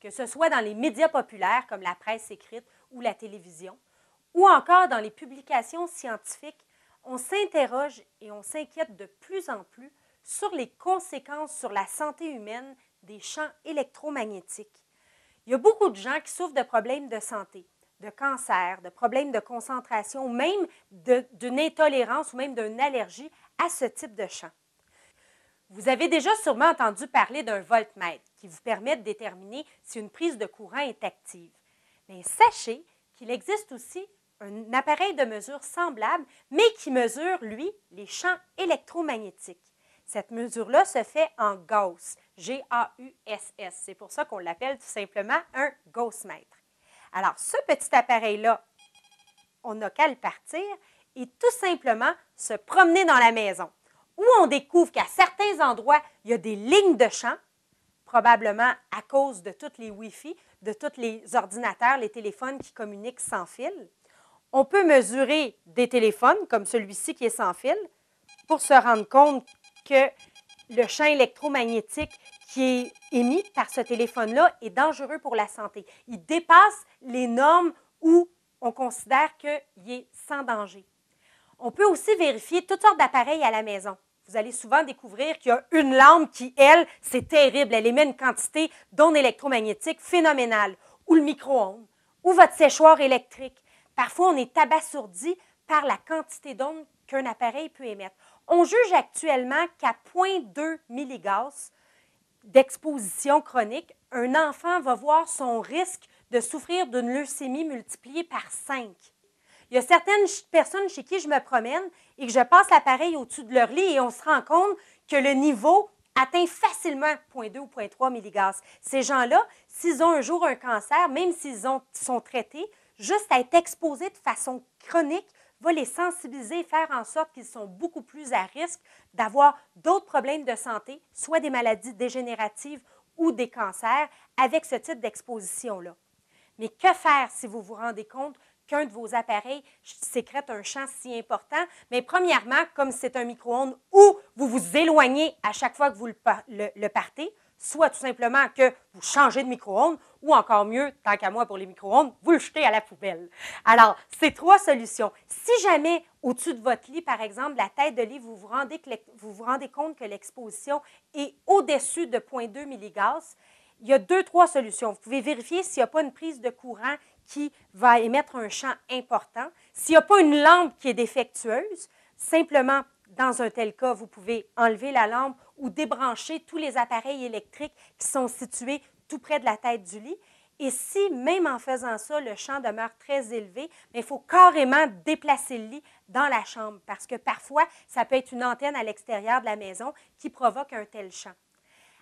que ce soit dans les médias populaires comme la presse écrite ou la télévision, ou encore dans les publications scientifiques, on s'interroge et on s'inquiète de plus en plus sur les conséquences sur la santé humaine des champs électromagnétiques. Il y a beaucoup de gens qui souffrent de problèmes de santé, de cancer, de problèmes de concentration, même d'une intolérance ou même d'une allergie à ce type de champ. Vous avez déjà sûrement entendu parler d'un voltmètre qui vous permet de déterminer si une prise de courant est active. Mais sachez qu'il existe aussi un appareil de mesure semblable, mais qui mesure, lui, les champs électromagnétiques. Cette mesure-là se fait en Gauss, G-A-U-S-S. C'est pour ça qu'on l'appelle tout simplement un Gaussmètre. Alors, ce petit appareil-là, on n'a qu'à le partir et tout simplement se promener dans la maison, où on découvre qu'à certains endroits, il y a des lignes de champ, probablement à cause de tous les Wi-Fi, de tous les ordinateurs, les téléphones qui communiquent sans fil. On peut mesurer des téléphones, comme celui-ci qui est sans fil, pour se rendre compte que le champ électromagnétique qui est émis par ce téléphone-là est dangereux pour la santé. Il dépasse les normes où on considère qu'il est sans danger. On peut aussi vérifier toutes sortes d'appareils à la maison. Vous allez souvent découvrir qu'il y a une lampe qui, elle, c'est terrible. Elle émet une quantité d'ondes électromagnétiques phénoménale. Ou le micro-ondes, ou votre séchoir électrique. Parfois, on est abasourdi par la quantité d'ondes qu'un appareil peut émettre. On juge actuellement qu'à 0,2 milligauss d'exposition chronique, un enfant va voir son risque de souffrir d'une leucémie multiplié par 5. Il y a certaines personnes chez qui je me promène et que je passe l'appareil au-dessus de leur lit et on se rend compte que le niveau atteint facilement 0,2 ou 0,3 milligauss. Ces gens-là, s'ils ont un jour un cancer, même s'ils sont traités, juste à être exposés de façon chronique, va les sensibiliser et faire en sorte qu'ils sont beaucoup plus à risque d'avoir d'autres problèmes de santé, soit des maladies dégénératives ou des cancers, avec ce type d'exposition-là. Mais que faire si vous vous rendez compte qu'un de vos appareils sécrète un champ si important? Mais premièrement, comme c'est un micro-ondes où vous vous éloignez à chaque fois que vous le partez, soit tout simplement que vous changez de micro-ondes, ou encore mieux, tant qu'à moi pour les micro-ondes, vous le jetez à la poubelle. Alors, c'est 3 solutions. Si jamais, au-dessus de votre lit, par exemple, la tête de lit, vous vous rendez compte que l'exposition est au-dessus de 0,2 milligauss, il y a 2-3 solutions. Vous pouvez vérifier s'il n'y a pas une prise de courant qui va émettre un champ important. S'il n'y a pas une lampe qui est défectueuse, simplement, dans un tel cas, vous pouvez enlever la lampe ou débrancher tous les appareils électriques qui sont situés tout près de la tête du lit. Et si, même en faisant ça, le champ demeure très élevé, il faut carrément déplacer le lit dans la chambre parce que parfois, ça peut être une antenne à l'extérieur de la maison qui provoque un tel champ.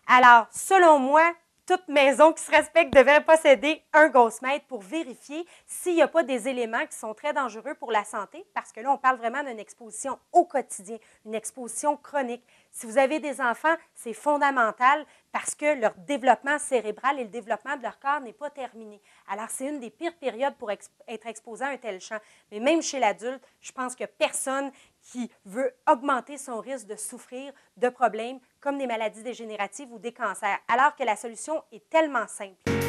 Alors, selon moi, toute maison qui se respecte devrait posséder un Gaussmètre pour vérifier s'il n'y a pas des éléments qui sont très dangereux pour la santé, parce que là, on parle vraiment d'une exposition au quotidien, une exposition chronique. Si vous avez des enfants, c'est fondamental parce que leur développement cérébral et le développement de leur corps n'est pas terminé. Alors, c'est une des pires périodes pour être exposé à un tel champ. Mais même chez l'adulte, je pense que personne qui veut augmenter son risque de souffrir de problèmes comme des maladies dégénératives ou des cancers, alors que la solution est tellement simple.